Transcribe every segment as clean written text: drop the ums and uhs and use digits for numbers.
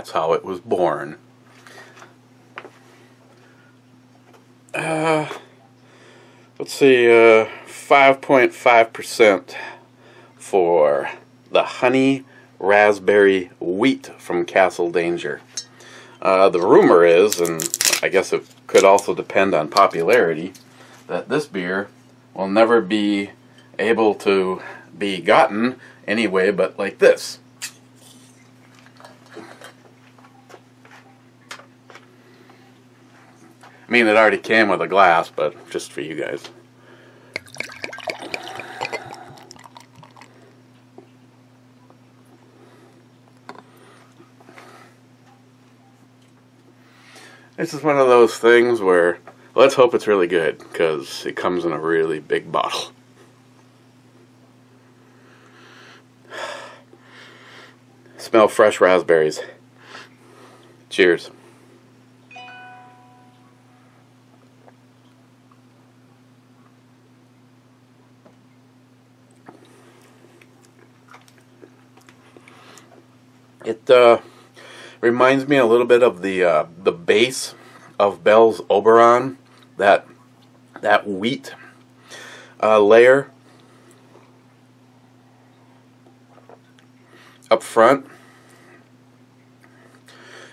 that's how it was born. Let's see, 5.5% for the honey raspberry wheat from Castle Danger. The rumor is, and I guess it could also depend on popularity, that this beer will never be able to be gotten anyway but like this. I mean, it already came with a glass, but just for you guys. This is one of those things where, let's hope it's really good, because it comes in a really big bottle. Smell fresh raspberries. Cheers. It reminds me a little bit of the base of Bell's Oberon, that wheat layer up front.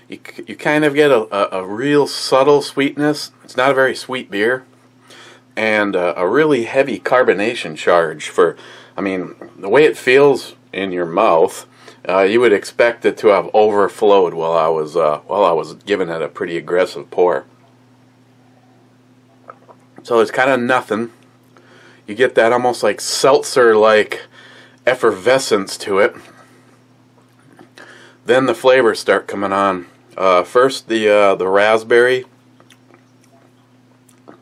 You kind of get a real subtle sweetness. It's not a very sweet beer, and a really heavy carbonation charge. For, I mean, the way it feels in your mouth. You would expect it to have overflowed while I was giving it a pretty aggressive pour. So it's kind of nothing. You get that almost like seltzer-like effervescence to it. Then the flavors start coming on. First the raspberry,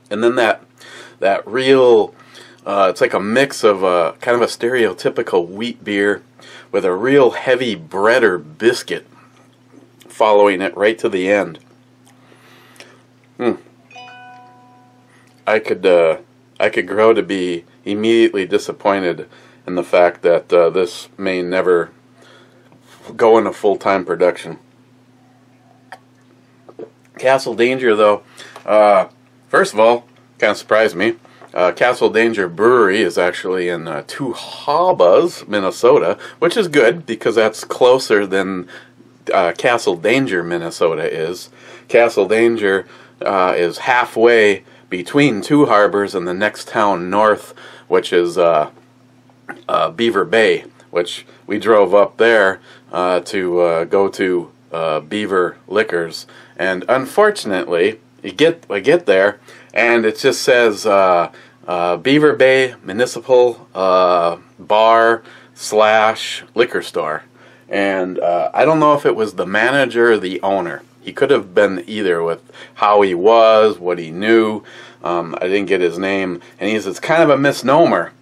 and then that real. It's like a mix of kind of a stereotypical wheat beer with a real heavy bread or biscuit following it right to the end. I could grow to be immediately disappointed in the fact that this may never go into full-time production. Castle Danger, though, first of all, kind of surprised me. Castle Danger Brewery is actually in Tuhabas, Minnesota, which is good because that's closer than Castle Danger, Minnesota is. Castle Danger is halfway between Two Harbors and the next town north, which is Beaver Bay, which we drove up there to go to Beaver Liquors. And unfortunately, I get there, and it just says Beaver Bay Municipal Bar / liquor store. And I don't know if it was the manager or the owner. He could have been either, with how he was, what he knew. I didn't get his name. And he says, it's kind of a misnomer.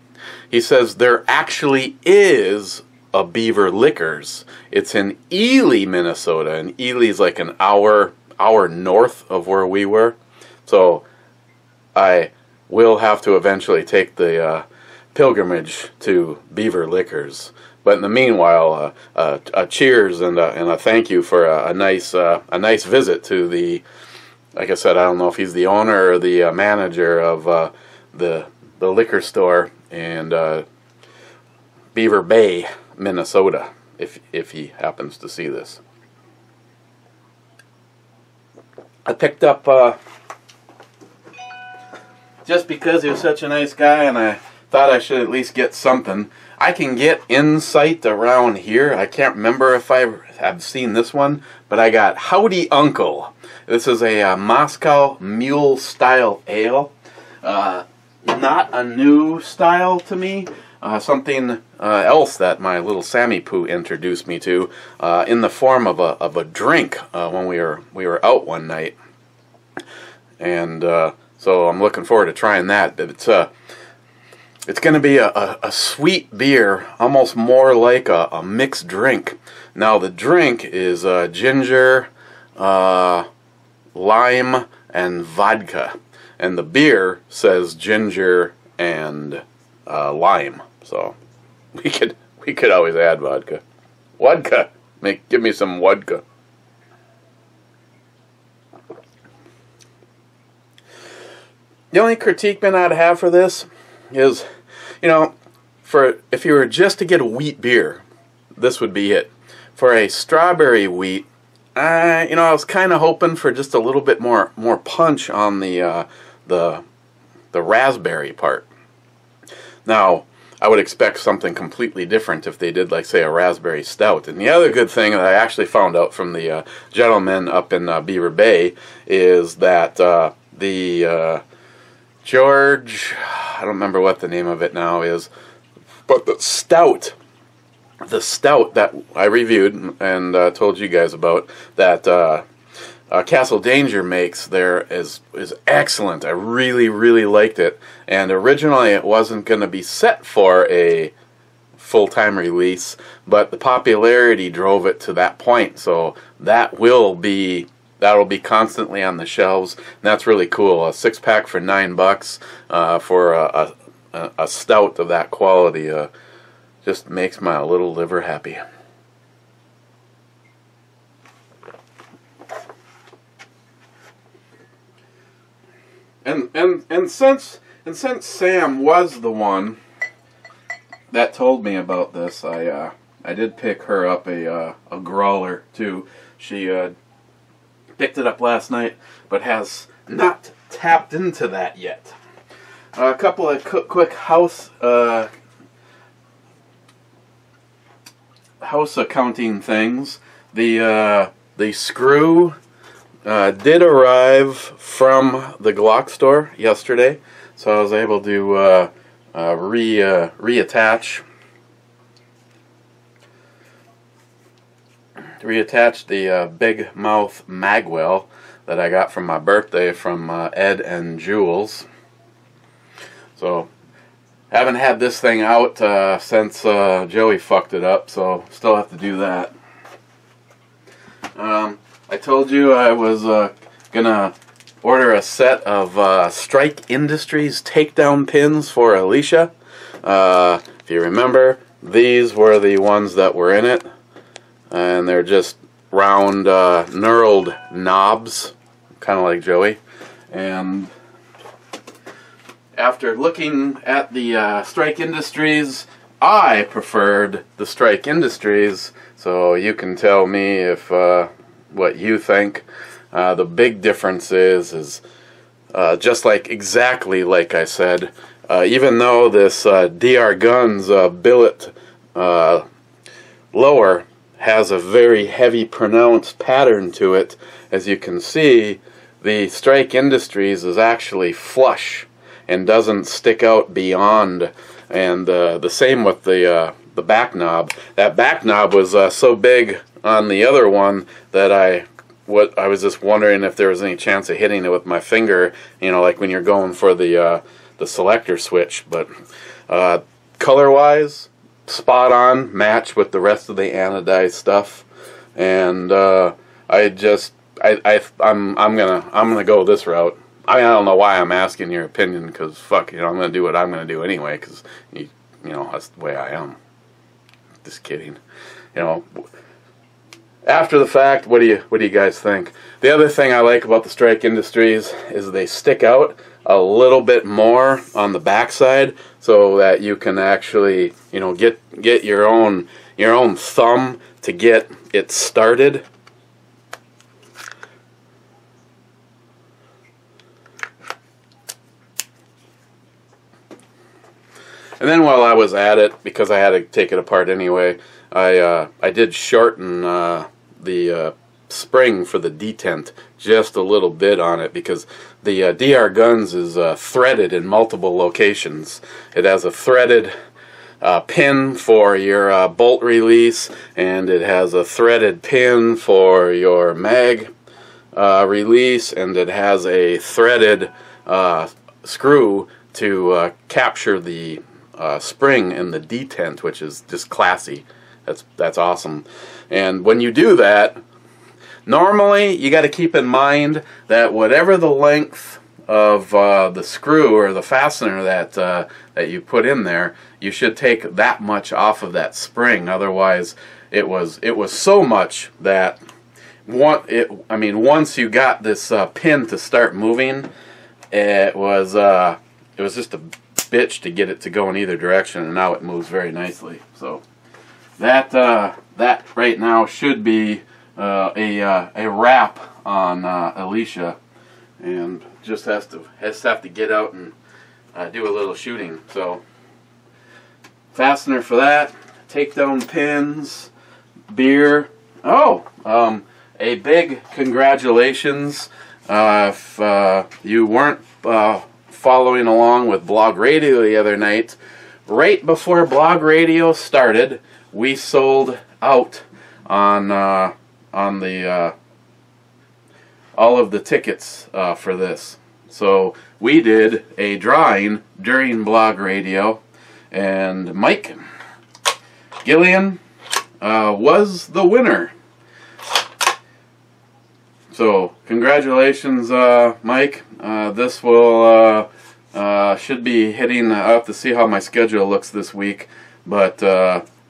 He says, there actually is a Beaver Liquors. It's in Ely, Minnesota. And Ely's like an hour north of where we were. So I will have to eventually take the pilgrimage to Beaver Liquors. But in the meanwhile, a cheers and a thank you for a nice visit to the. Like I said, I don't know if he's the owner or the manager of the liquor store in Beaver Bay, Minnesota. If he happens to see this, I picked up just because he was such a nice guy, and I thought I should at least get something. I can get Insight around here. I can't remember if I have seen this one, but I got Howdy Uncle. This is a Moscow Mule style ale. Not a new style to me. Something else that my little Sammy Poo introduced me to in the form of a drink when we were out one night, and so I'm looking forward to trying that. It's going to be a sweet beer, almost more like a mixed drink. Now the drink is ginger, lime, and vodka, and the beer says ginger and lime. So we could always add vodka. Vodka, give me some vodka. The only critique man I'd have for this is, you know, if you were just to get a wheat beer, this would be it. For a strawberry wheat, I was kind of hoping for just a little bit more punch on the raspberry part. Now, I would expect something completely different if they did, like, say, a raspberry stout. And the other good thing that I actually found out from the gentleman up in Beaver Bay is that the George, I don't remember what the name of it now is, but the stout that I reviewed and told you guys about, that Castle Danger makes there is excellent. I really liked it. And originally it wasn't going to be set for a full-time release, but the popularity drove it to that point. So that'll be constantly on the shelves. And that's really cool. A 6-pack for $9 for a stout of that quality just makes my little liver happy. And since Sam was the one that told me about this, I did pick her up a growler too. She picked it up last night, but has not tapped into that yet. A couple of quick house accounting things. The screw did arrive from the Glock store yesterday, so I was able to reattach the big mouth magwell that I got from my birthday from Ed and Jules. So haven't had this thing out since Joey fucked it up, so still have to do that. I told you I was gonna order a set of Strike Industries takedown pins for Alicia. If you remember, these were the ones that were in it, and they're just round knurled knobs, kind of like Joey. And after looking at the Strike Industries, I preferred the Strike Industries, so you can tell me if what you think. The big difference is just exactly like I said, even though this DR Guns billet lower has a very heavy pronounced pattern to it, as you can see, the Strike Industries is actually flush and doesn't stick out beyond. And the same with the back knob. That back knob was so big on the other one that I was just wondering if there was any chance of hitting it with my finger, like when you're going for the selector switch. But color-wise, spot on, match with the rest of the anodized stuff. And I'm gonna go this route. I don't know why I'm asking your opinion, because fuck, I'm gonna do what I'm gonna do anyway, because that's the way I am. Just kidding. After the fact, what do you guys think? The other thing I like about the Strike Industries is they stick out a little bit more on the backside, so that you can actually get your own thumb to get it started. And then while I was at it, because I had to take it apart anyway, I did shorten the spring for the detent just a little bit on it, because the DR Guns is threaded in multiple locations. It has a threaded pin for your bolt release, and it has a threaded pin for your mag release, and it has a threaded screw to capture the spring in the detent, which is just classy. That's awesome. And when you do that, normally you got to keep in mind that whatever the length of the screw or the fastener that you put in there, you should take that much off of that spring. Otherwise, it was so much that once you got this pin to start moving, it was just a bitch to get it to go in either direction, and now it moves very nicely. So that right now should be a wrap on Alicia, and just have to get out and do a little shooting. So fastener for that, takedown pins, beer. Oh, a big congratulations if you weren't following along with Blog Radio the other night. Right before Blog Radio started, we sold out on the all of the tickets for this. So we did a drawing during Blog Radio, and Mike Gillian was the winner. So congratulations, Mike. This will should be hitting. I'll have to see how my schedule looks this week, but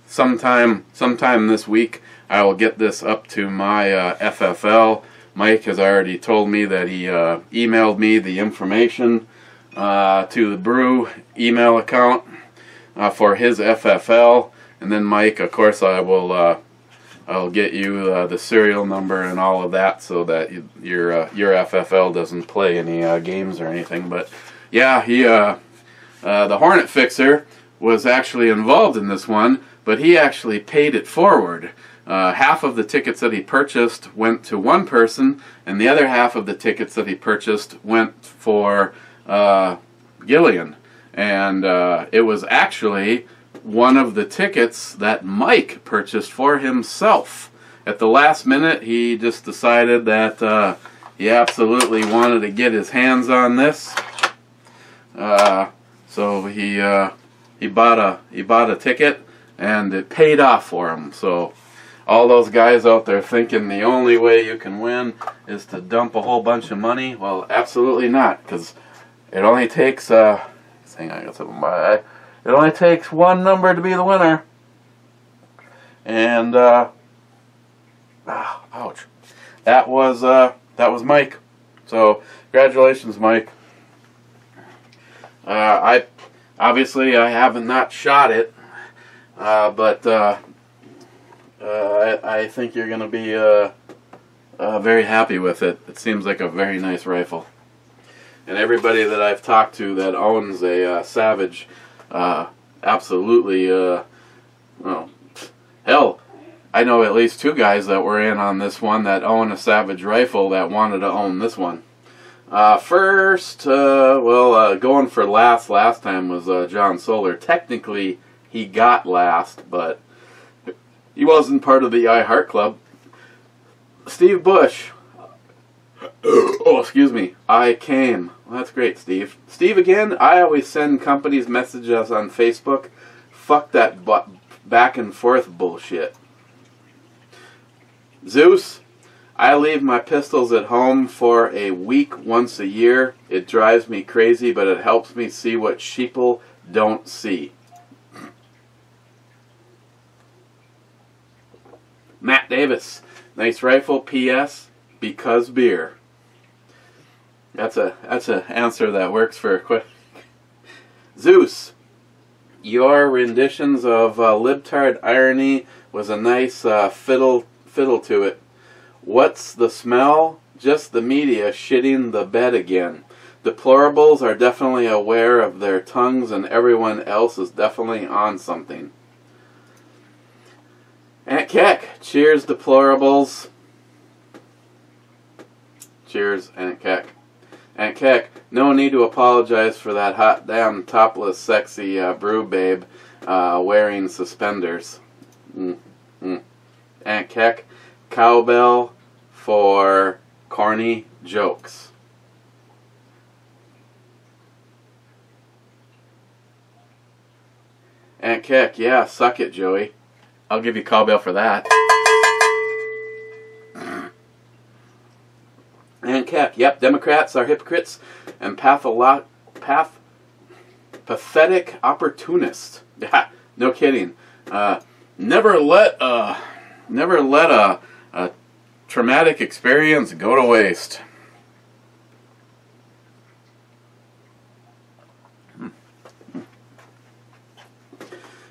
sometime this week I will get this up to my FFL. Mike has already told me that he emailed me the information to the Brew email account for his FFL, and then Mike, of course, I'll get you the serial number and all of that, so that your FFL doesn't play any games or anything. But yeah, he the Hornet Fixer was actually involved in this one, but he actually paid it forward. Half of the tickets that he purchased went to one person, and the other half of the tickets that he purchased went for Gillian. And it was actually one of the tickets that Mike purchased for himself. At the last minute, he just decided that he absolutely wanted to get his hands on this. So he bought a ticket, and it paid off for him. So all those guys out there thinking the only way you can win is to dump a whole bunch of money, well, absolutely not, because it only takes hang on, I got something in my eye. It only takes one number to be the winner. And ouch. That was Mike. So congratulations, Mike. I haven't not shot it, but I think you're going to be very happy with it. It seems like a very nice rifle. And everybody that I've talked to that owns a Savage, absolutely, well, hell, I know at least two guys that were in on this one that own a Savage rifle that wanted to own this one. First, going for last time was John Solar. Technically, he got last, but he wasn't part of the I Heart Club. Steve Bush. Oh, excuse me. I came. Well, that's great, Steve. Steve, again, I always send companies messages on Facebook. Fuck that back and forth bullshit. Zeus, I leave my pistols at home for a week once a year. It drives me crazy, but it helps me see what sheeple don't see. Matt Davis, nice rifle. P.S. Because beer. That's an answer that works for a quick. Zeus, your renditions of Libtard Irony was a nice fiddle to it. What's the smell? Just the media shitting the bed again. Deplorables are definitely aware of their tongues, and everyone else is definitely on something. Aunt Keck, cheers, Deplorables. Cheers, Aunt Keck. Aunt Keck, no need to apologize for that hot damn topless sexy brew babe wearing suspenders. Aunt Keck, cowbell for corny jokes. Aunt Keck, yeah, suck it, Joey. I'll give you cowbell for that. Aunt Keck, yep, Democrats are hypocrites and pathetic opportunists. Yeah, no kidding. Never let a traumatic experience go to waste.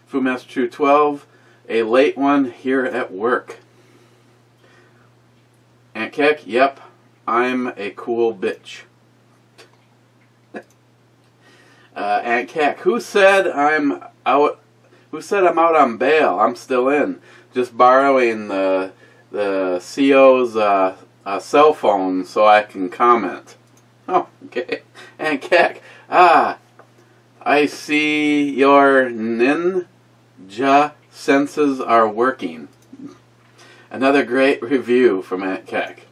Fumes True 12, a late one here at work. Aunt Keck, yep, I'm a cool bitch. Aunt Keck, who said I'm out? Who said I'm out on bail? I'm still in, just borrowing the CO's cell phone so I can comment. Oh, okay. Aunt Keck, I see your ninja senses are working. Another great review from Aunt Keck.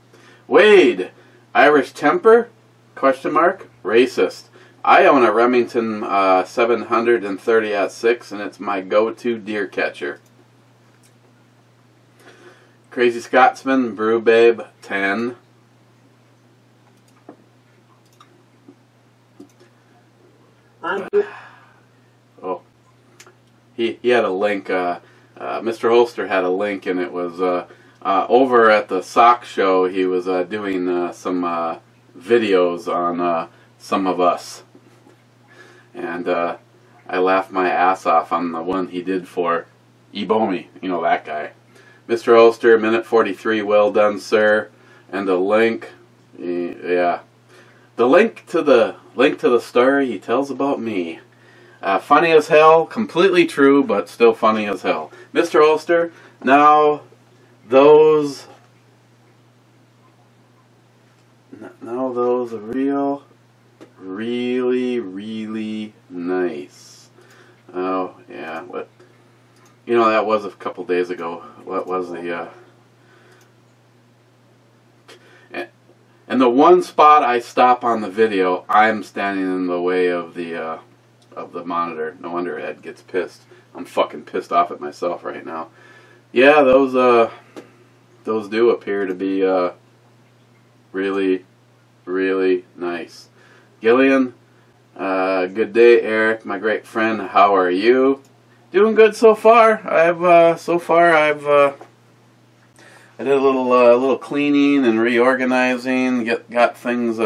Wade, Irish temper? Question mark. Racist. I own a Remington 730-6 and it's my go-to deer catcher. Crazy Scotsman, Brew Babe, 10. Oh, he had a link. Mr. Holster had a link, and it was over at the sock show. He was doing some videos on some of us, and I laughed my ass off on the one he did for Ebomi. You know that guy, Mr. Holster. Minute 43. Well done, sir. And a link. Yeah. The link to the story he tells about me. Funny as hell, completely true, but still funny as hell. Mr. Holster, now those are really nice. Oh yeah, what? You know, that was a couple days ago. What was the and the one spot I stop on the video, I'm standing in the way of the monitor. No wonder Ed gets pissed. I'm fucking pissed off at myself right now. Yeah, those do appear to be really nice. Gillian, good day, Eric, my great friend. How are you? Doing good so far. I did a little cleaning and reorganizing. Got things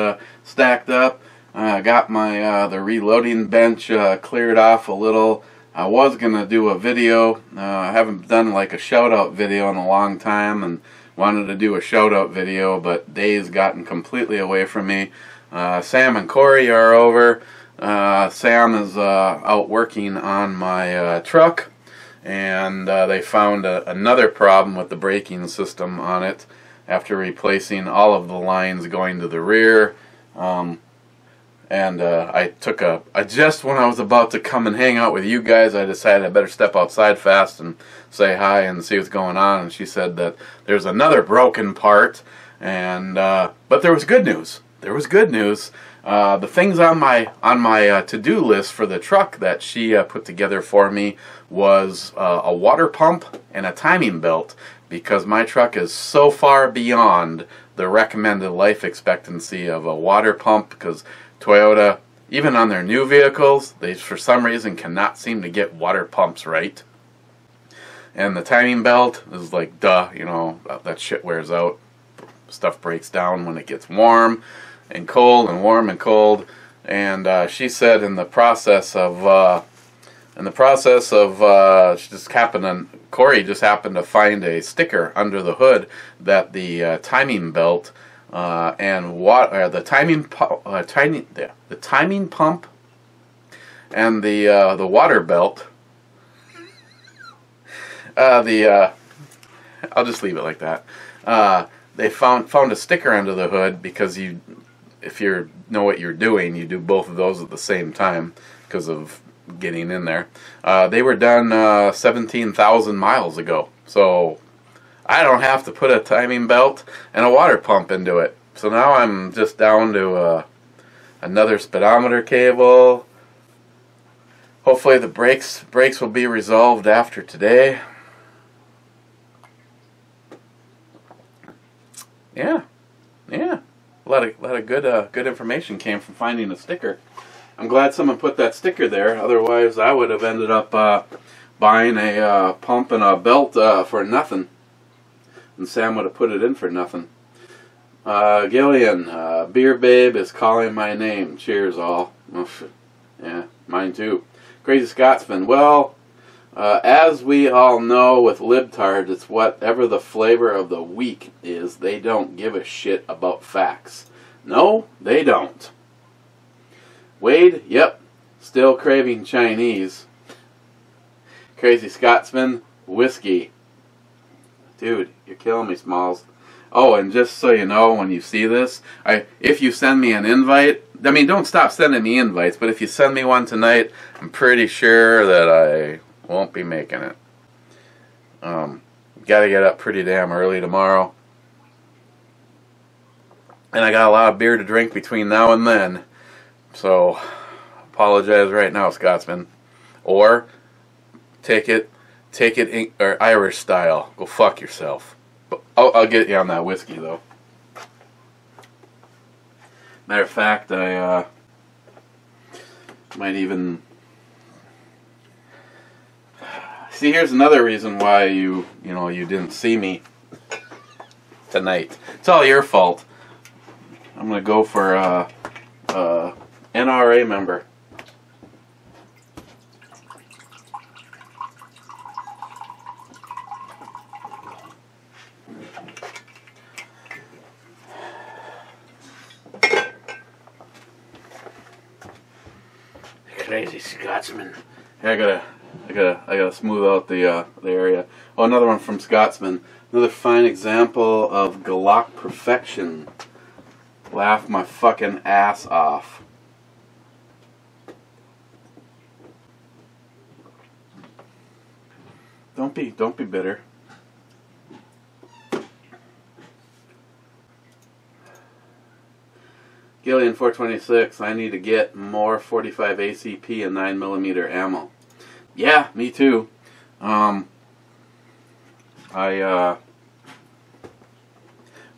stacked up. Got my the reloading bench cleared off a little. I was gonna do a video. I haven't done like a shout out video in a long time, and wanted to do a shout out video, but days gotten completely away from me. Sam and Corey are over. Sam is out working on my truck. And they found another problem with the braking system on it after replacing all of the lines going to the rear. I just when I was about to come and hang out with you guys, I decided I better step outside fast and say hi and see what's going on. And she said that there's another broken part, and but there was good news. There was good news. The things on my to-do list for the truck that she put together for me was a water pump and a timing belt, because my truck is so far beyond the recommended life expectancy of a water pump, because Toyota, even on their new vehicles, they for some reason cannot seem to get water pumps right. And the timing belt is like, duh, you know, that shit wears out. Stuff breaks down when it gets warm and cold and warm and cold. And she said in the process of Corey just happened to find a sticker under the hood that the timing belt the timing pump and the water belt. I'll just leave it like that. They found a sticker under the hood because if you know what you're doing, you do both of those at the same time because of getting in there. They were done 17,000 miles ago, so I don't have to put a timing belt and a water pump into it. So now I'm just down to another speedometer cable. Hopefully the brakes will be resolved after today. Yeah. A lot of good information came from finding a sticker. I'm glad someone put that sticker there. Otherwise, I would have ended up buying a pump and a belt for nothing, and Sam would have put it in for nothing. Gillian, Beer Babe is calling my name. Cheers, all. Yeah, mine too. Crazy Scotsman. Well, As we all know with libtards, it's whatever the flavor of the week is. They don't give a shit about facts. No, they don't. Wade, yep, still craving Chinese. Crazy Scotsman, whiskey. Dude, you're killing me, Smalls. Oh, and just so you know, when you see this, if you send me an invite, I mean, don't stop sending me invites, but if you send me one tonight, I'm pretty sure that I won't be making it. Gotta get up pretty damn early tomorrow. And I got a lot of beer to drink between now and then. So, apologize right now, Scotsman. Or, take it or Irish style. Go fuck yourself. But I'll get you on that whiskey, though. Matter of fact, I might even... See, here's another reason why you didn't see me tonight. It's all your fault. I'm gonna go for NRA member. Crazy Scotsman. Yeah, I gotta smooth out the area. Oh, another one from Scotsman. Another fine example of Glock perfection. Laugh my fucking ass off. Don't be bitter. Gillian 426. I need to get more 45 ACP and 9mm ammo. Yeah, me too. One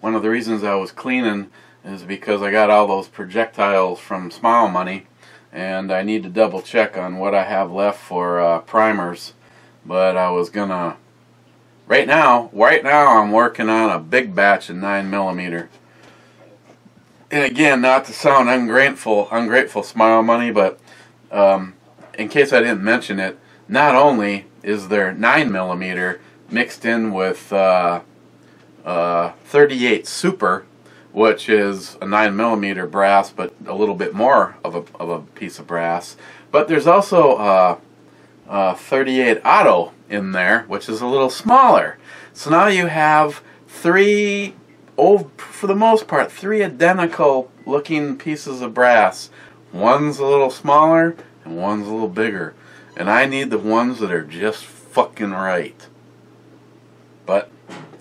of the reasons I was cleaning is because I got all those projectiles from Smile Money, and I need to double check on what I have left for primers. But I was gonna right now I'm working on a big batch of 9mm. And again, not to sound ungrateful, Smile Money, but in case I didn't mention it, not only is there 9mm mixed in with 38 Super, which is a 9mm brass, but a little bit more of a piece of brass, but there's also 38 Auto in there, which is a little smaller. So now you have three, for the most part, three identical looking pieces of brass. One's a little smaller and one's a little bigger. And I need the ones that are just fucking right. But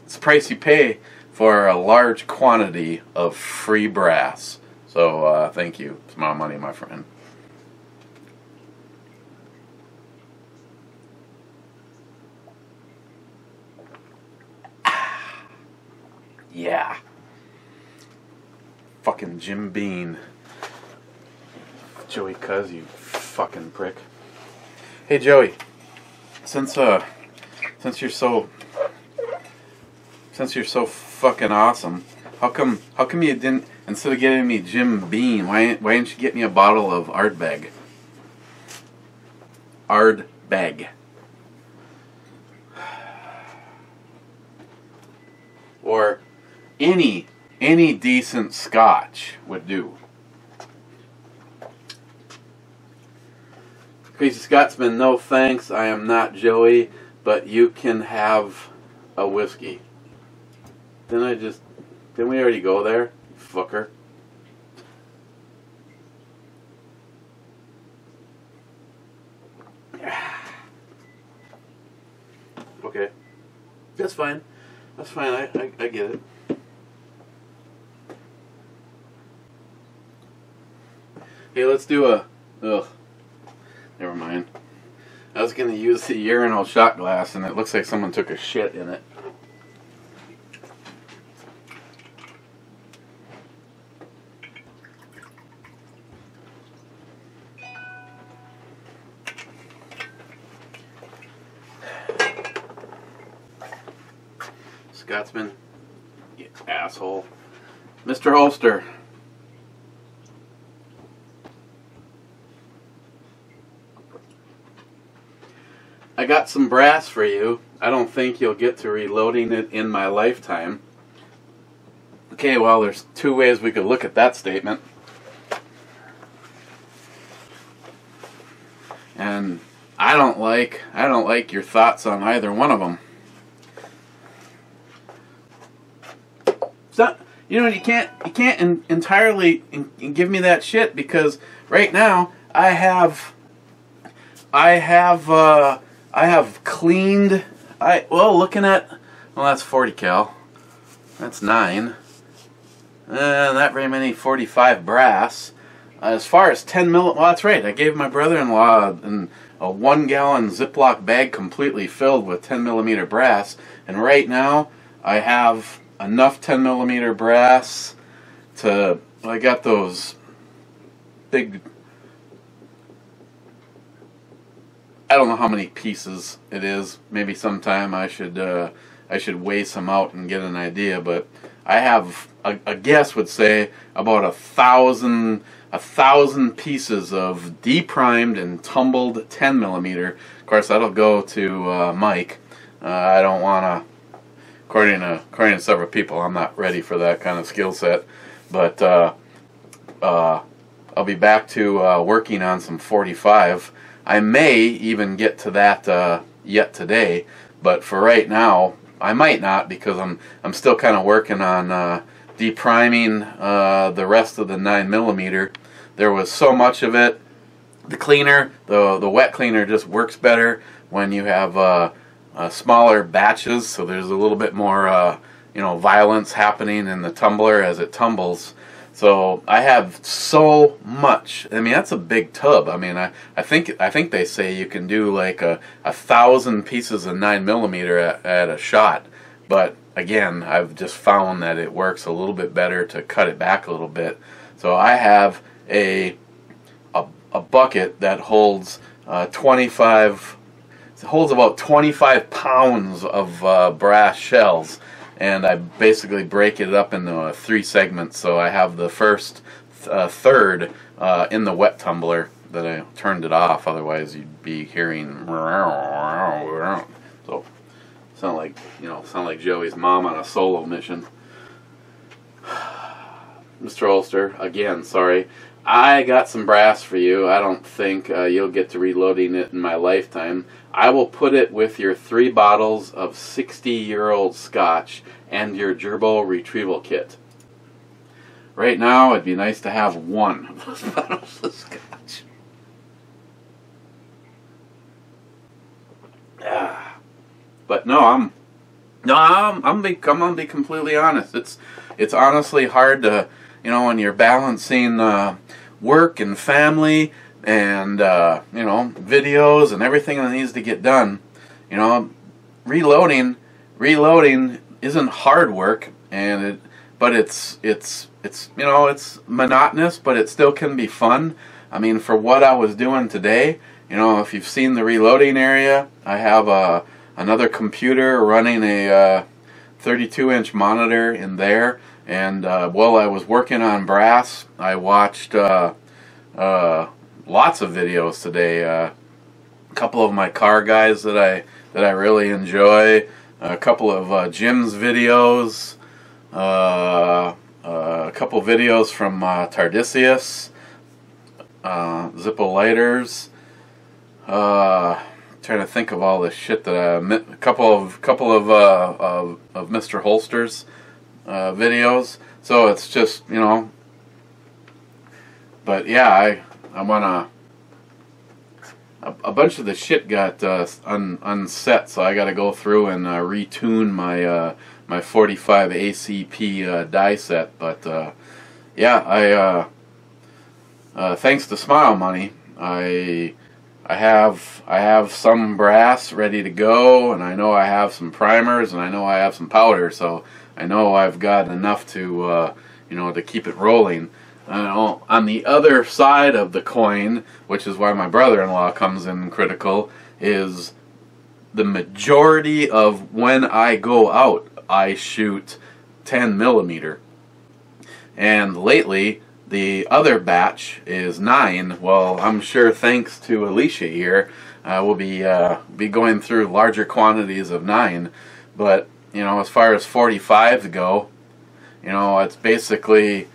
it's the price you pay for a large quantity of free brass. So thank you. Smile Money, my friend. Yeah. Fucking Jim Beam. Joey Cuz, you fucking prick. Hey Joey, since you're so fucking awesome, how come you didn't, instead of getting me Jim Beam, why didn't you get me a bottle of Ardbeg? Ardbeg. Or any decent scotch would do. Crazy Scotsman, no thanks, I am not Joey, but you can have a whiskey. Didn't we already go there? Fucker. Okay. That's fine. That's fine, I get it. Hey, let's do a... Ugh. Never mind. I was going to use the urinal shot glass, and it looks like someone took a shit in it. Scotsman, you asshole. Mr. Holster. I got got some brass for you. I don't think you'll get to reloading it in my lifetime. Okay, well, there's two ways we could look at that statement. And I don't like your thoughts on either one of them. So, you know, you can't entirely give me that shit, because right now I have cleaned. Looking at, well, that's 40 cal. That's 9. Not very many 45 brass. As far as 10 mil, well, that's right. I gave my brother-in-law a 1-gallon Ziploc bag completely filled with 10 millimeter brass, and right now I have enough 10 millimeter brass to. I got those big. I don't know how many pieces it is. Maybe sometime I should weigh some out and get an idea. But I have a guess would say about 1,000 pieces of deprimed and tumbled 10 millimeter. Of course, that'll go to Mike. I don't want to. According to several people, I'm not ready for that kind of skill set. But I'll be back to working on some 45. I may even get to that yet today, but for right now, I might not, because I'm still kind of working on depriming the rest of the 9 millimeter. There was so much of it. The cleaner, the wet cleaner, just works better when you have smaller batches, so there's a little bit more violence happening in the tumbler as it tumbles. So I have so much. I mean, that's a big tub. I mean, I think they say you can do like 1,000 pieces of 9 millimeter at a shot. But again, I've just found that it works a little bit better to cut it back a little bit. So I have a bucket that holds 25. It holds about 25 pounds of brass shells. And I basically break it up into 3 segments. So I have the first third in the wet tumbler that I turned it off. Otherwise, you'd be hearing. So sound like Joey's mom on a solo mission. Mr. Holster, again, sorry. I got some brass for you. I don't think you'll get to reloading it in my lifetime. I will put it with your 3 bottles of 60-year-old scotch and your gerbil retrieval kit. Right now, it'd be nice to have 1 of those bottles of scotch. But no, I'm gonna be completely honest. It's honestly hard to, when you're balancing work and family and videos and everything that needs to get done. Reloading isn't hard work, but it's monotonous, but it still can be fun. I mean, for what I was doing today, if you've seen the reloading area, I have another computer running a 32-inch monitor in there, and while I was working on brass, I watched lots of videos today. A couple of my car guys that I really enjoy. A couple of Jim's videos. A couple videos from Tardisius. Zippo lighters. Trying to think of all this shit that a couple of Mr. Holster's videos. So it's just But yeah, I want a bunch of the shit got unset, so I got to go through and retune my 45 ACP die set. But yeah, thanks to Smile Money, I have some brass ready to go, and I know I have some primers, and I know I have some powder, so I know I've got enough to to keep it rolling. On the other side of the coin, which is why my brother-in-law comes in critical, is the majority of when I go out, I shoot 10 millimeter. And lately, the other batch is 9. Well, I'm sure thanks to Alicia here, we'll be going through larger quantities of 9. But you know, as far as 45s go, you know, it's basically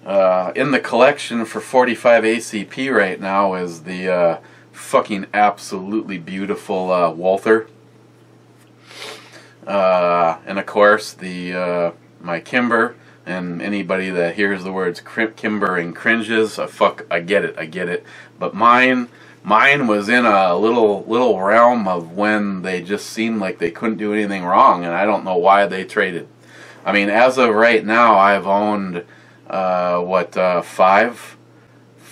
in the collection for 45 ACP right now is the fucking absolutely beautiful Walther. And of course the my Kimber, and anybody that hears the words Kimber and cringes, I get it. But mine was in a little realm of when they just seemed like they couldn't do anything wrong, and I don't know why they traded. I mean, as of right now, I've owned five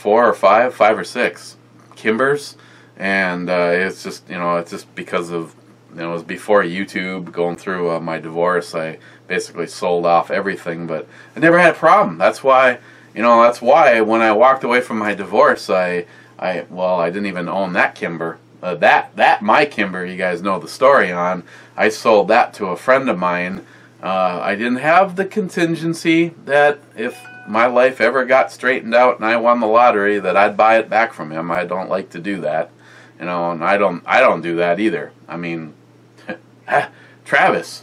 or six Kimbers, and it's just, you know, it's just because of, you know, it was before YouTube, going through my divorce. I basically sold off everything, but I never had a problem. That's why, you know, that's why when I walked away from my divorce, I didn't even own that Kimber. My Kimber, you guys know the story on. I sold that to a friend of mine. I didn't have the contingency that if my life ever got straightened out and I won the lottery, that I'd buy it back from him. I don't like to do that, you know, and I don't do that either. I mean, Travis.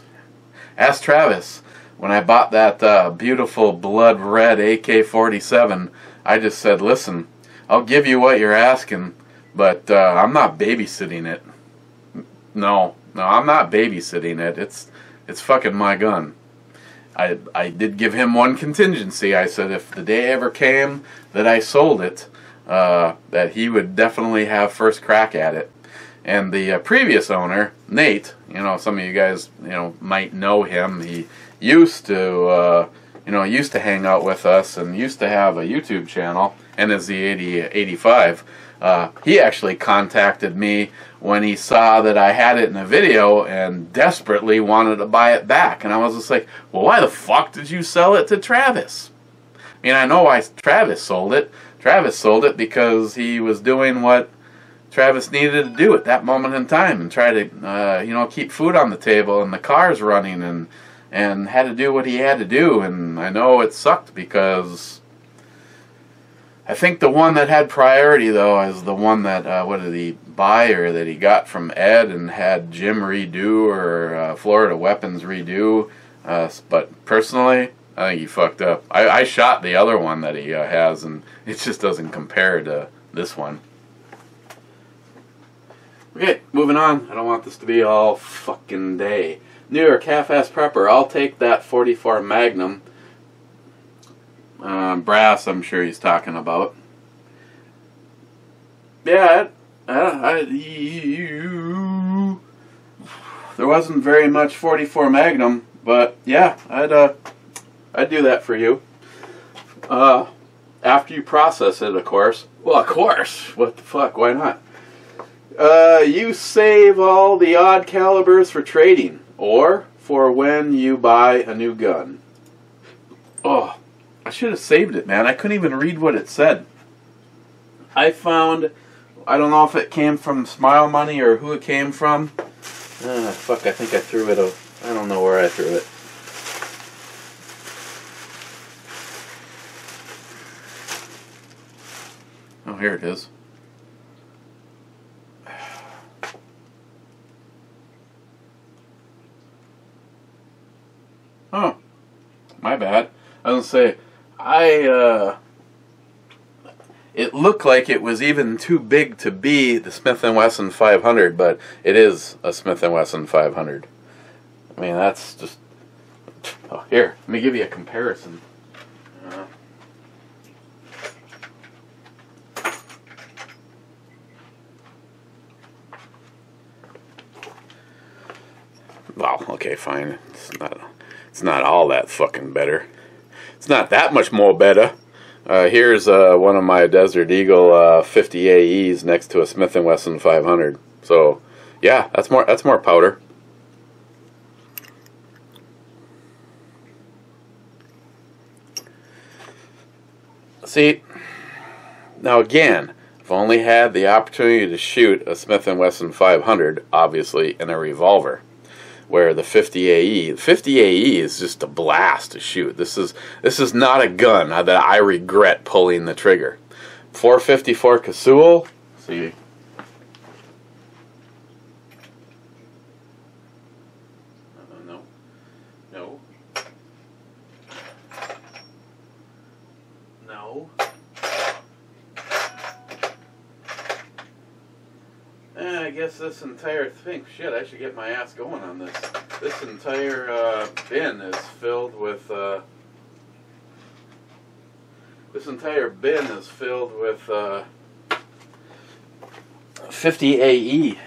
Ask Travis. When I bought that beautiful blood red AK-47, I just said, listen, I'll give you what you're asking, but I'm not babysitting it. No, I'm not babysitting it. It's fucking my gun. I did give him one contingency. I said if the day ever came that I sold it, that he would definitely have first crack at it. And the previous owner, Nate, you know, some of you guys, you know, might know him. He used to, used to hang out with us and used to have a YouTube channel, and is the 85. He actually contacted me when he saw that I had it in a video and desperately wanted to buy it back. And I was just like, well, why the fuck did you sell it to Travis? I mean, I know why Travis sold it. Travis sold it because he was doing what Travis needed to do at that moment in time, and try to, keep food on the table and the cars running, and had to do what he had to do. And I know it sucked because I think the one that had priority, though, is the one that, what did he buy, or that he got from Ed and had Jim redo, or Florida Weapons redo. But personally, I think he fucked up. I shot the other one that he has, and it just doesn't compare to this one. Okay, moving on. I don't want this to be all fucking day. New York half-ass prepper. I'll take that 44 Magnum. Brass, I'm sure he's talking about. Yeah, there wasn't very much 44 Magnum, but yeah, I'd do that for you. After you process it, of course. Well, of course. What the fuck? Why not? You save all the odd calibers for trading, or for when you buy a new gun. Oh, I should have saved it, man. I couldn't even read what it said. I found, I don't know if it came from Smile Money or who it came from. Fuck, I think I threw it. I don't know where I threw it. Oh, here it is. Oh, my bad. I was going to say, it looked like it was even too big to be the Smith & Wesson 500, but it is a Smith & Wesson 500. I mean, that's just... Oh, here, let me give you a comparison. Well, okay, fine. It's not all that fucking better. It's not that much more better. Here's one of my Desert Eagle 50 AEs next to a Smith & Wesson 500. So, yeah, that's more powder. See, now again, I've only had the opportunity to shoot a Smith & Wesson 500, obviously, in a revolver. Where the 50 AE is just a blast to shoot. This is not a gun that I regret pulling the trigger. 454 Casull. See, No. No. I guess this entire thing, shit, I should get my ass going on this. This entire bin is filled with, 50 AE.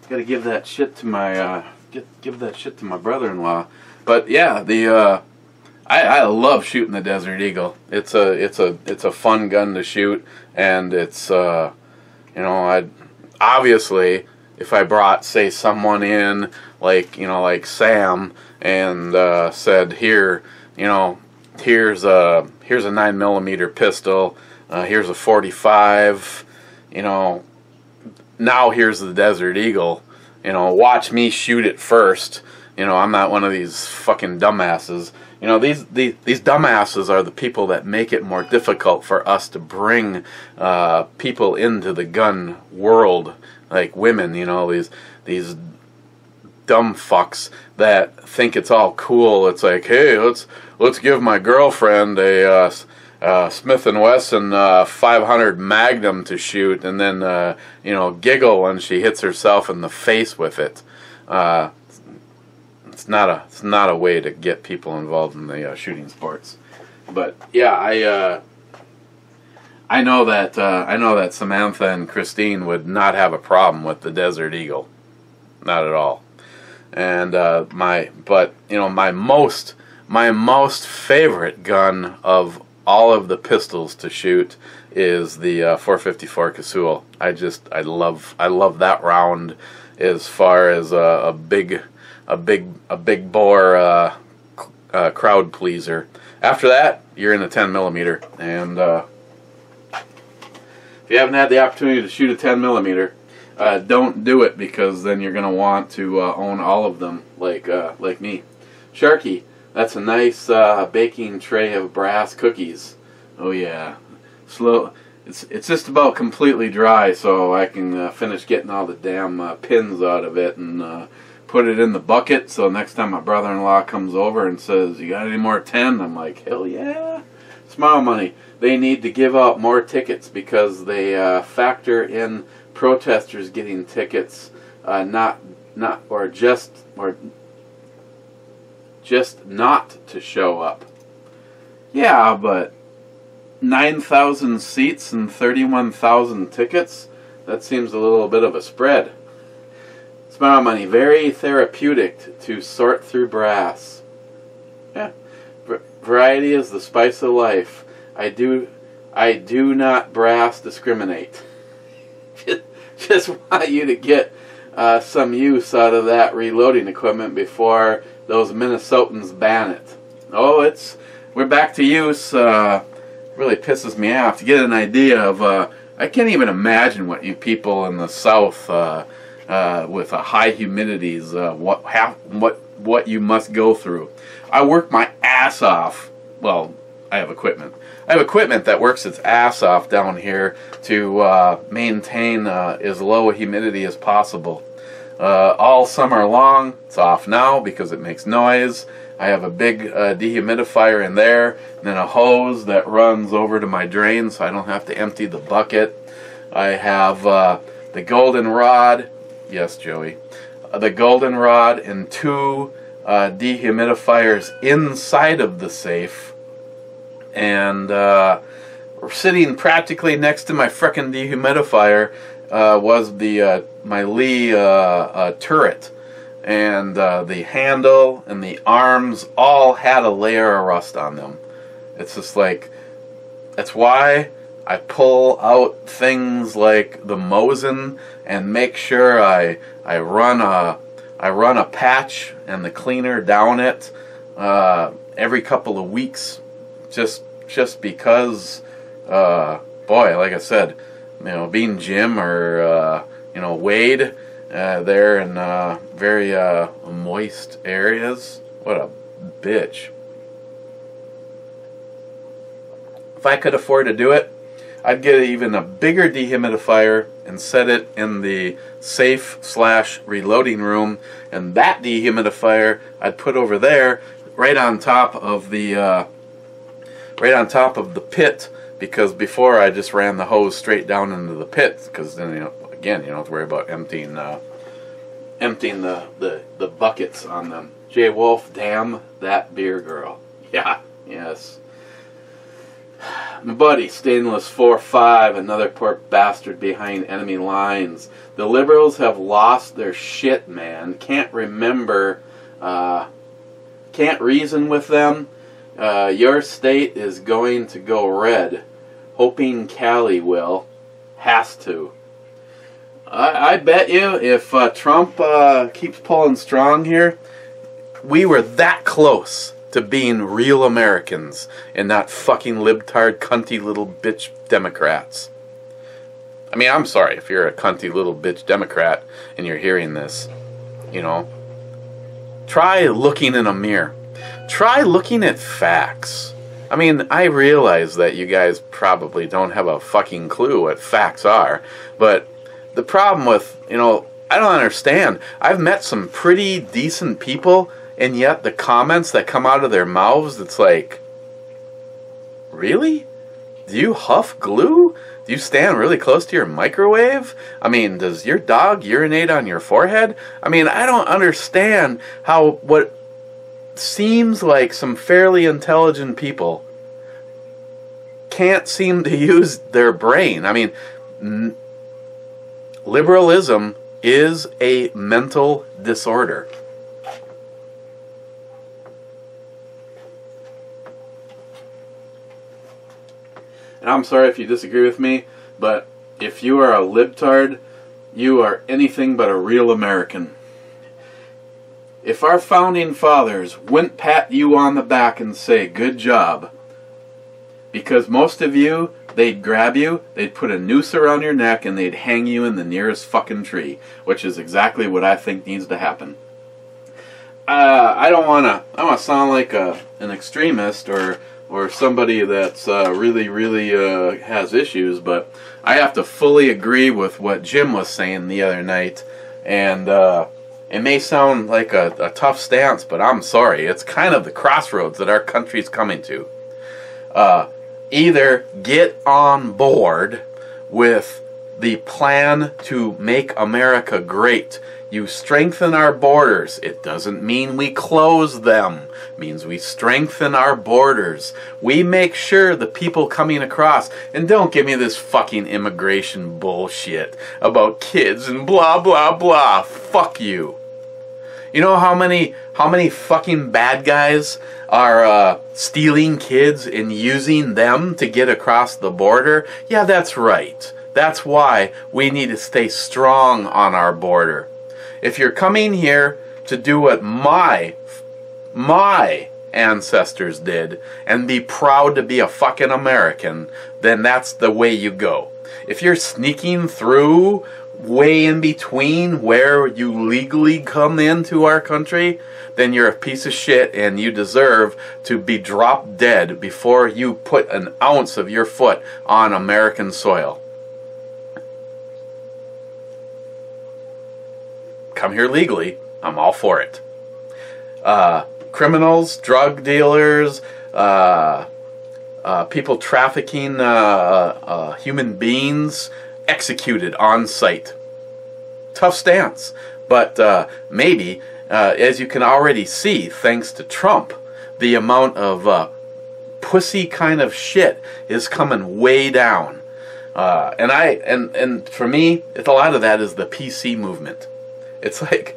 Gotta give that shit to my, give that shit to my brother-in-law. But yeah, I love shooting the Desert Eagle. It's a fun gun to shoot, and it's, you know, obviously, if I brought, say, someone in, like, you know, like Sam, and said, here, you know, here's a 9mm pistol, here's a 45, you know, now here's the Desert Eagle, you know, watch me shoot it first. You know, I'm not one of these fucking dumbasses. You know, these dumbasses are the people that make it more difficult for us to bring people into the gun world, like women. You know, these dumb fucks that think it's all cool. It's like, hey, let's give my girlfriend a Smith & Wesson 500 Magnum to shoot, and then you know, giggle when she hits herself in the face with it. It's not a way to get people involved in the shooting sports. But yeah, I know that Samantha and Christine would not have a problem with the Desert Eagle, not at all. And but you know, my most favorite gun of all of the pistols to shoot is the 454 Casull. I love that round as far as a big bore crowd pleaser. After that, you're in a 10mm, and if you haven't had the opportunity to shoot a 10mm, don't do it, because then you're gonna want to own all of them, like me. Sharky, that's a nice baking tray of brass cookies. Oh yeah, slow. It's just about completely dry, so I can finish getting all the damn pins out of it and put it in the bucket. So next time my brother-in-law comes over and says, "You got any more 10?" I'm like, "Hell yeah!" Smile money. They need to give out more tickets, because they factor in protesters getting tickets, just not to show up. Yeah, but 9,000 seats and 31,000 tickets? That seems a little bit of a spread. Smile money. Very therapeutic to sort through brass. Yeah. Variety is the spice of life. I do not brass discriminate. Just want you to get some use out of that reloading equipment before those Minnesotans ban it. Oh, we're back to use. Really pisses me off to get an idea of. I can't even imagine what you people in the South with high humidities, what you must go through. I work my ass off. Well, I have equipment. I have equipment that works its ass off down here to maintain as low a humidity as possible. All summer long. It's off now because it makes noise. I have a big dehumidifier in there, and then a hose that runs over to my drain so I don't have to empty the bucket. I have the goldenrod. Yes, Joey. The goldenrod and two dehumidifiers inside of the safe. And sitting practically next to my frickin' dehumidifier was my Lee turret. And the handle and the arms all had a layer of rust on them. It's just like, that's why I pull out things like the Mosin and make sure I run a patch and the cleaner down it every couple of weeks, just because, boy, like I said, you know, being Jim or you know, Wade. They're in very moist areas. What a bitch. If I could afford to do it, I'd get even a bigger dehumidifier and set it in the safe/reloading room, and that dehumidifier I'd put over there right on top of the pit, because before I just ran the hose straight down into the pit, because then, you know, again, you don't have to worry about emptying the buckets on them. J. Wolf, damn that beer girl. Yeah, yes. My buddy, Stainless 4-5, another poor bastard behind enemy lines. The liberals have lost their shit, man. Can't remember, can't reason with them. Your state is going to go red. Hoping Cali will. Has to. I bet you if Trump keeps pulling strong here, we were that close to being real Americans and not fucking libtard, cunty little bitch Democrats. I mean, I'm sorry if you're a cunty little bitch Democrat and you're hearing this, you know. Try looking in a mirror. Try looking at facts. I mean, I realize that you guys probably don't have a fucking clue what facts are, but the problem with, you know, I don't understand. I've met some pretty decent people, and yet the comments that come out of their mouths, it's like, really? Do you huff glue? Do you stand really close to your microwave? I mean, does your dog urinate on your forehead? I mean, I don't understand how what seems like some fairly intelligent people can't seem to use their brain. I mean, liberalism is a mental disorder. And I'm sorry if you disagree with me, but if you are a libtard, you are anything but a real American. If our founding fathers wouldn't pat you on the back and say, good job, because most of you, they'd grab you, they'd put a noose around your neck, and they'd hang you in the nearest fucking tree, which is exactly what I think needs to happen. I don't want to sound like an extremist or somebody that's really has issues, but I have to fully agree with what Jim was saying the other night, and it may sound like a tough stance, but I'm sorry, it's kind of the crossroads that our country's coming to. Either get on board with the plan to make America great. You strengthen our borders. It doesn't mean we close them. It means we strengthen our borders. We make sure the people coming across, and don't give me this fucking immigration bullshit about kids and blah blah blah. Fuck you. You know how many fucking bad guys are stealing kids and using them to get across the border? Yeah, that's right. That's why we need to stay strong on our border. If you're coming here to do what my ancestors did and be proud to be a fucking American, then that's the way you go. If you're sneaking through way in between where you legally come into our country, then you're a piece of shit and you deserve to be dropped dead before you put an ounce of your foot on American soil. Come here legally, I'm all for it. Criminals, drug dealers, people trafficking human beings, executed on site. Tough stance, but maybe, as you can already see, thanks to Trump, the amount of pussy kind of shit is coming way down. And for me, a lot of that is the PC movement. It's like,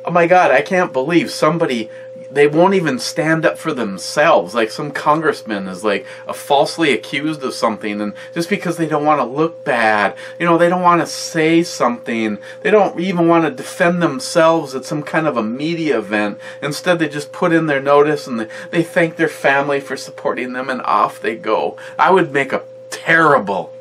oh my God, I can't believe somebody, they won't even stand up for themselves. Like some congressman is like falsely accused of something, and just because they don't want to look bad, you know, they don't want to say something, they don't even want to defend themselves at some kind of a media event. Instead, they just put in their notice and they thank their family for supporting them, and off they go. I would make a terrible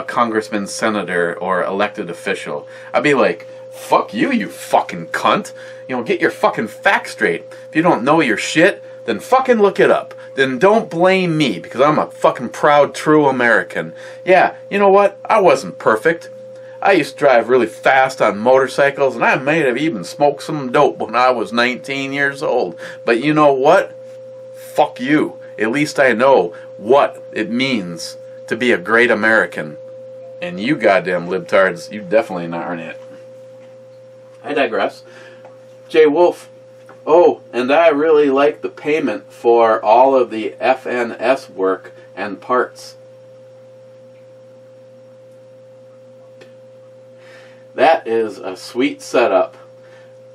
congressman, senator, or elected official. I'd be like, fuck you, you fucking cunt. You know, get your fucking facts straight. If you don't know your shit, then fucking look it up. Then don't blame me, because I'm a fucking proud, true American. Yeah, you know what? I wasn't perfect. I used to drive really fast on motorcycles, and I may have even smoked some dope when I was 19 years old. But you know what? Fuck you. At least I know what it means to be a great American. And you goddamn libtards, you definitely aren't it. I digress. Jay Wolf. Oh, and I really like the payment for all of the FNS work and parts. That is a sweet setup.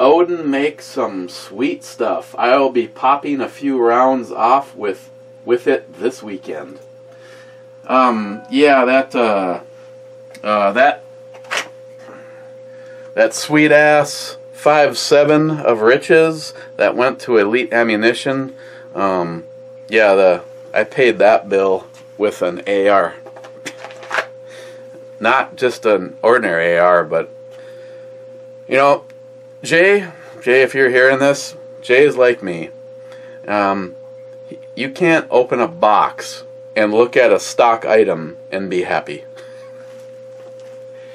Odin makes some sweet stuff. I'll be popping a few rounds off with it this weekend. Yeah, that sweet ass 5.7 of riches that went to Elite Ammunition. Yeah, I paid that bill with an AR. Not just an ordinary AR, but you know, Jay, if you're hearing this, Jay is like me. You can't open a box and look at a stock item and be happy.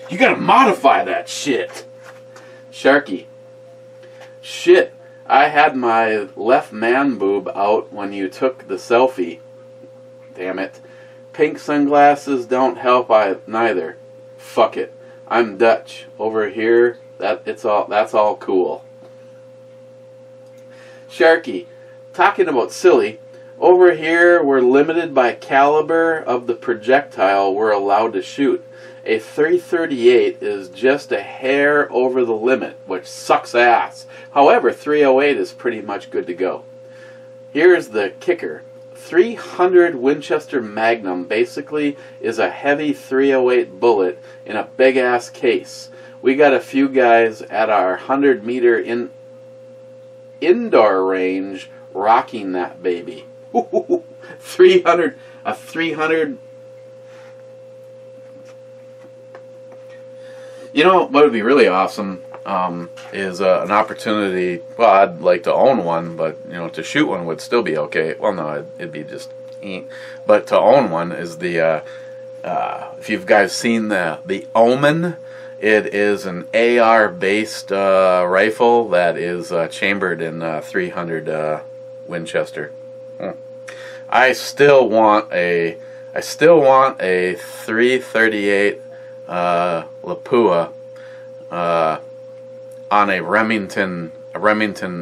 You gotta modify that shit. Sharky. Shit, I had my left man boob out when you took the selfie. Damn it. Pink sunglasses don't help neither. Fuck it. I'm Dutch. Over here, that's all cool. Sharky. Talking about silly. Over here, we're limited by caliber of the projectile we're allowed to shoot. A 338 is just a hair over the limit, which sucks ass. However, 308 is pretty much good to go. Here's the kicker. 300 Winchester Magnum basically is a heavy 308 bullet in a big-ass case. We got a few guys at our 100-meter indoor range rocking that baby. 300. You know what would be really awesome is an opportunity. Well, I'd like to own one, but you know, to shoot one would still be okay. Well, no, it'd be just. But to own one is the. If you've guys seen the Omen, it is an AR-based rifle that is chambered in 300 Winchester. I still want a 338 Lapua on a Remington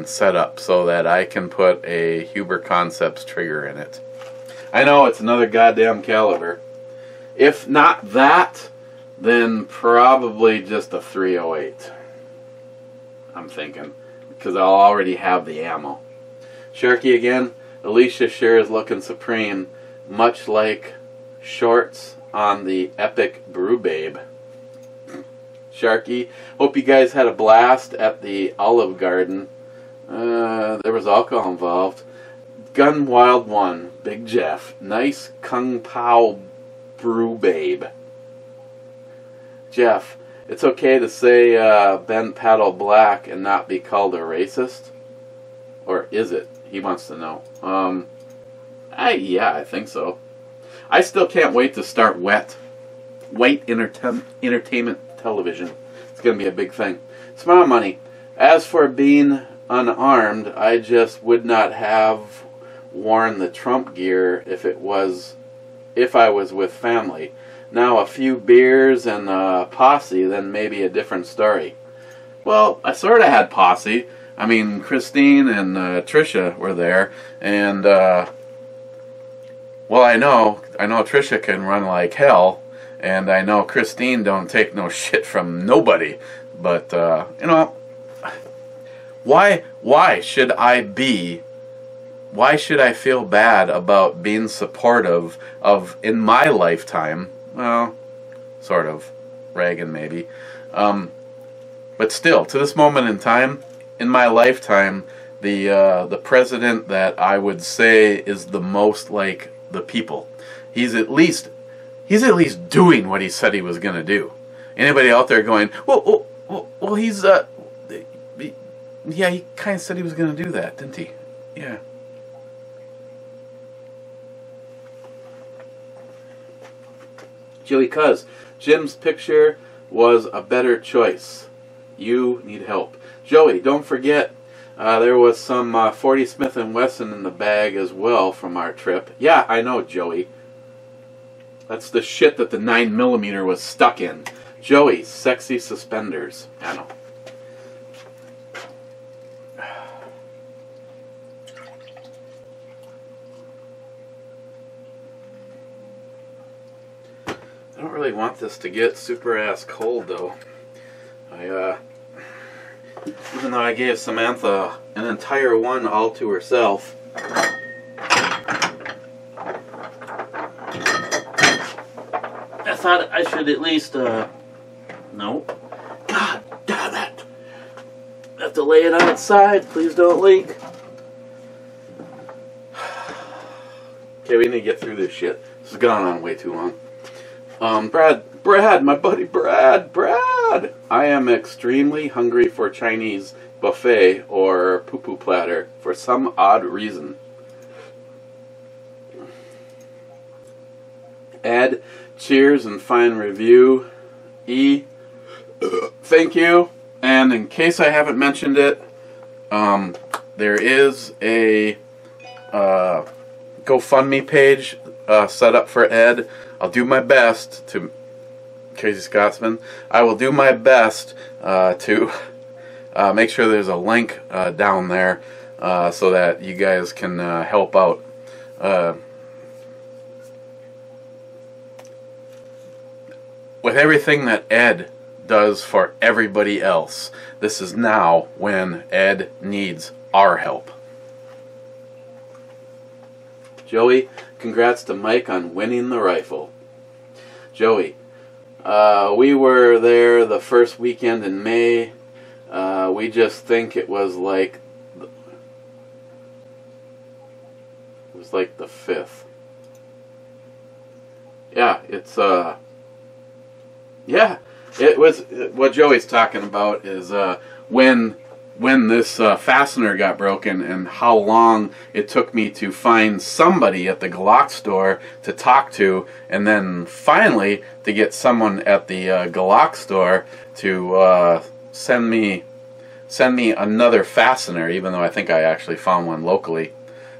setup so that I can put a Huber Concepts trigger in it. I know it's another goddamn caliber. If not that, then probably just a 308. I'm thinking, because I'll already have the ammo. Sharky again. Alicia sure is looking supreme, much like shorts on the epic Brew Babe. Sharky, hope you guys had a blast at the Olive Garden. There was alcohol involved. Gun Wild 1, Big Jeff. Nice Kung Pao Brew Babe. Jeff, it's okay to say Ben Paddle Black and not be called a racist? Or is it? He wants to know. Yeah, I think so. I still can't wait to start Wait Entertainment Television. It's going to be a big thing. Smart money. As for being unarmed, I just would not have worn the Trump gear if I was with family. Now a few beers and a posse, then maybe a different story. Well, I sort of had posse. I mean, Christine and Trisha were there, and well, I know Trisha can run like hell, and I know Christine don't take no shit from nobody. But you know, why should I feel bad about being supportive of, in my lifetime? Well, sort of, Reagan maybe, but still, to this moment in time. In my lifetime, the president that I would say is the most like the people. He's at least doing what he said he was going to do. Anybody out there going, well, he's yeah, he kind of said he was going to do that, didn't he? Yeah. Joey Cuz, Jim's picture was a better choice. You need help. Joey, don't forget, there was some 40 Smith & Wesson in the bag as well from our trip. Yeah, I know, Joey. That's the shit that the 9mm was stuck in. Joey, sexy suspenders. I know. I don't really want this to get super ass cold though. Even though I gave Samantha an entire one all to herself. I thought I should at least, no. God damn it! I have to lay it on its side. Please don't leak. Okay, we need to get through this shit. This has gone on way too long. Brad, my buddy Brad, I am extremely hungry for Chinese buffet or poo-poo platter for some odd reason. Ed, cheers and fine review. E, thank you. And in case I haven't mentioned it, there is a GoFundMe page set up for Ed. I'll do my best to, Crazy Scotsman, I will do my best to make sure there's a link down there so that you guys can help out. With everything that Ed does for everybody else, this is now when Ed needs our help. Joey, congrats to Mike on winning the rifle. Joey, we were there the first weekend in May. We just think it was like the 5th. Yeah, it's yeah, it was. What Joey's talking about is when this fastener got broken and how long it took me to find somebody at the Glock store to talk to, and then finally to get someone at the Glock store to send me another fastener, even though I think I actually found one locally.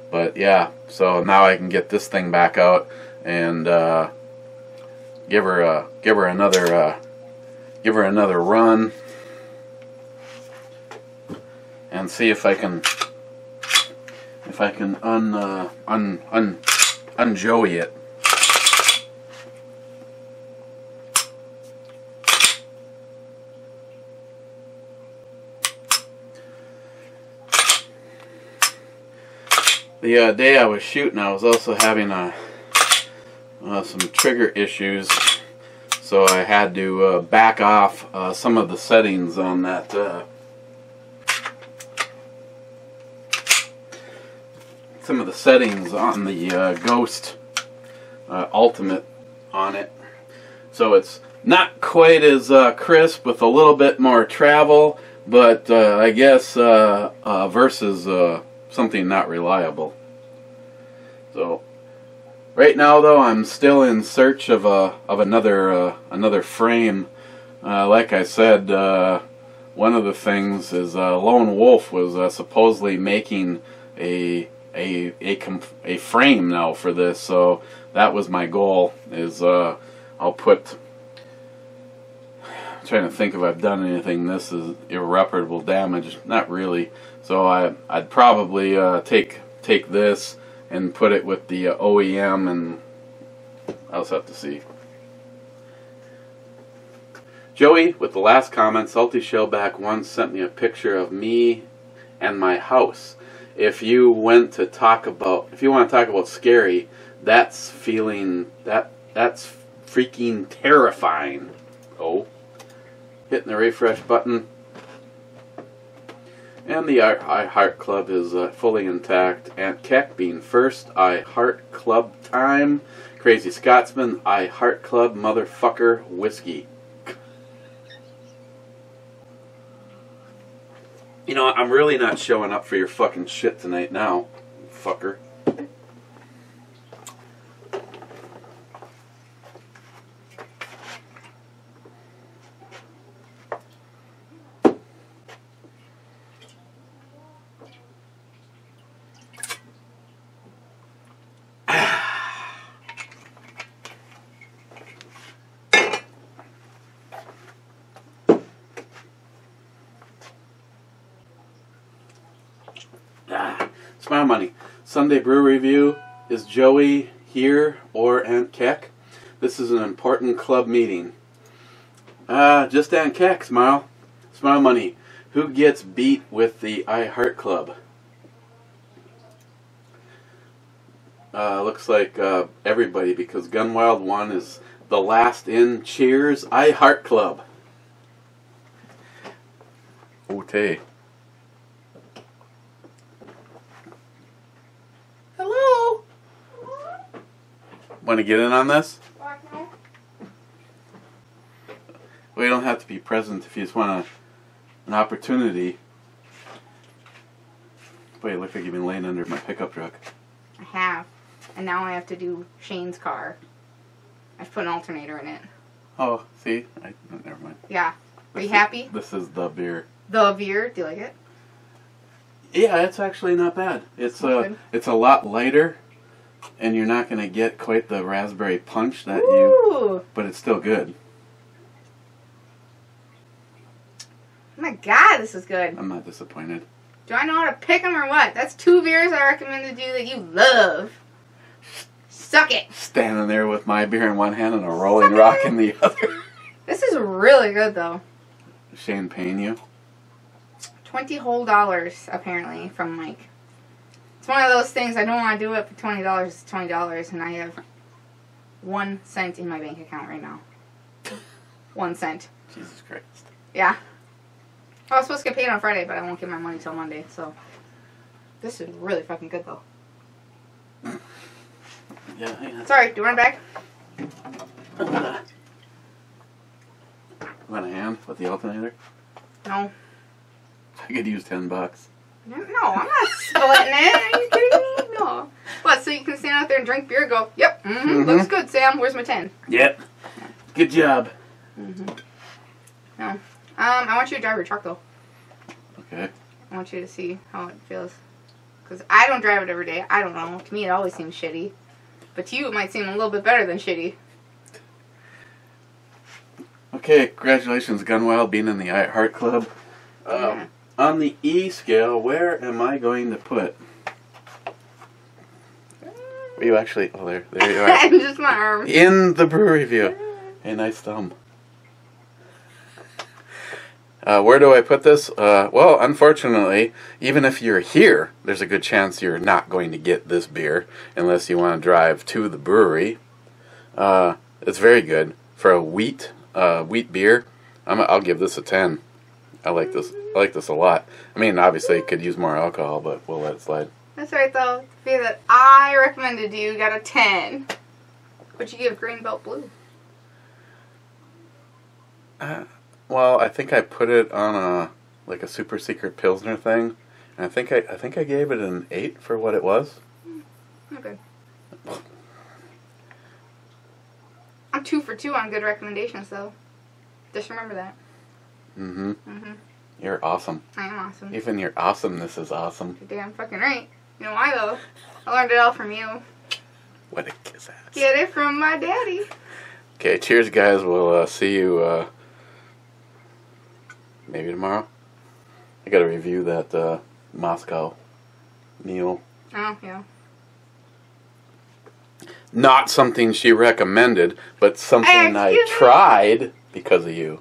But yeah, so now I can get this thing back out and give her another run. And see if I can un-Joey it. The day I was shooting, I was also having some trigger issues, so I had to back off some of the settings on that. Some of the settings on the Ghost Ultimate on it, so it's not quite as crisp, with a little bit more travel, but I guess versus something not reliable. So right now, though, I'm still in search of another frame. Like I said, one of the things is Lone Wolf was supposedly making a frame now for this, so that was my goal. Is I'll put. I'm trying to think if I've done anything. This is irreparable damage. Not really. So I'd probably take this and put it with the OEM, and I'll just have to see. Joey, with the last comment, Salty Shellback once sent me a picture of me and my house. If you want to talk about scary, that's freaking terrifying. Oh, hitting the refresh button, and the I Heart Club is fully intact. Aunt Keck being first. I Heart Club time. Crazy Scotsman. I Heart Club motherfucker whiskey. You know, I'm really not showing up for your fucking shit tonight now, fucker. Smile money. Sunday brew review. Is Joey here or Aunt Keck? This is an important club meeting. Just Aunt Keck, Smile. Smile money. Who gets beat with the I Heart Club? Looks like everybody, because Gunwild 1 is the last in. Cheers, I Heart Club. Okay. Hello. Want to get in on this? Well, you don't have to be present if you just want an opportunity. Boy, you look like you've been laying under my pickup truck. I have. And now I have to do Shane's car. I've put an alternator in it. Oh, see? Never mind. Yeah. Are you happy? This is the beer. The beer? Do you like it? Yeah, it's actually not bad. It's a lot lighter, and you're not going to get quite the raspberry punch that but it's still good. Oh my god, this is good. I'm not disappointed. Do I know how to pick them or what? That's 2 beers I recommended you that you love. Suck it. Standing there with my beer in one hand and a Rolling Rock in the other. This is really good, though. Shane paying you? $20 whole apparently, from Mike. It's one of those things, I don't want to do it for $20. It's $20, and I have 1 cent in my bank account right now. 1 cent. Jesus Christ. Yeah. I was supposed to get paid on Friday, but I won't get my money till Monday, so. This is really fucking good, though. Yeah. Sorry, do you want it back? Want a hand with the alternator? No. I could use $10. No, I'm not splitting it. Are you kidding me? No. What, so you can stand out there and drink beer and go, yep, looks good, Sam. Where's my 10? Yep. Good job. No. I want you to drive your truck, though. Okay. I want you to see how it feels. Because I don't drive it every day. I don't know. To me, it always seems shitty. But to you, it might seem a little bit better than shitty. Okay, congratulations, Gunwild, being in the I Heart Club. On the E scale, where am I going to put? Are you actually? Oh, there you are. Just my arm. In the brew review. Hey, nice thumb. Where do I put this? Well, unfortunately, even if you're here, there's a good chance you're not going to get this beer unless you want to drive to the brewery. It's very good for a wheat beer. I'll give this a 10. I like this. I like this a lot. I mean, obviously, it could use more alcohol, but we'll let it slide. That's right, though. The beer that I recommended to you got a 10. But you give Green Belt Blue. Well, I think I put it on a super secret Pilsner thing, and I think I gave it an 8 for what it was. Okay. I'm 2 for 2 on good recommendations, though. Just remember that. You're awesome. I am awesome. Even your awesomeness is awesome. You're damn fucking right. You know why, though? I learned it all from you. What a kiss ass. Get it from my daddy. Okay, cheers, guys. We'll see you maybe tomorrow. I gotta review that Moscow meal. Oh, yeah. Not something she recommended, but something I tried because of you.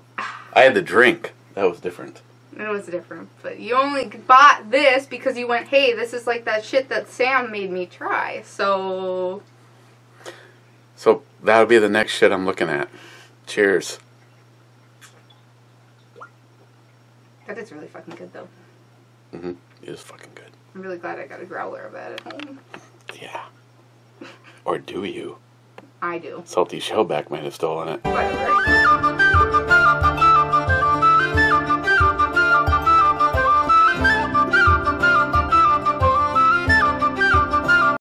I had the drink. That was different. It was different, but you only bought this because you went, hey, this is like that shit that Sam made me try, so that'll be the next shit I'm looking at. Cheers. That is really fucking good, though. It is fucking good. I'm really glad I got a growler of that at home. Yeah. Or do you? I do. Salty Shellback might have stolen it. Whatever.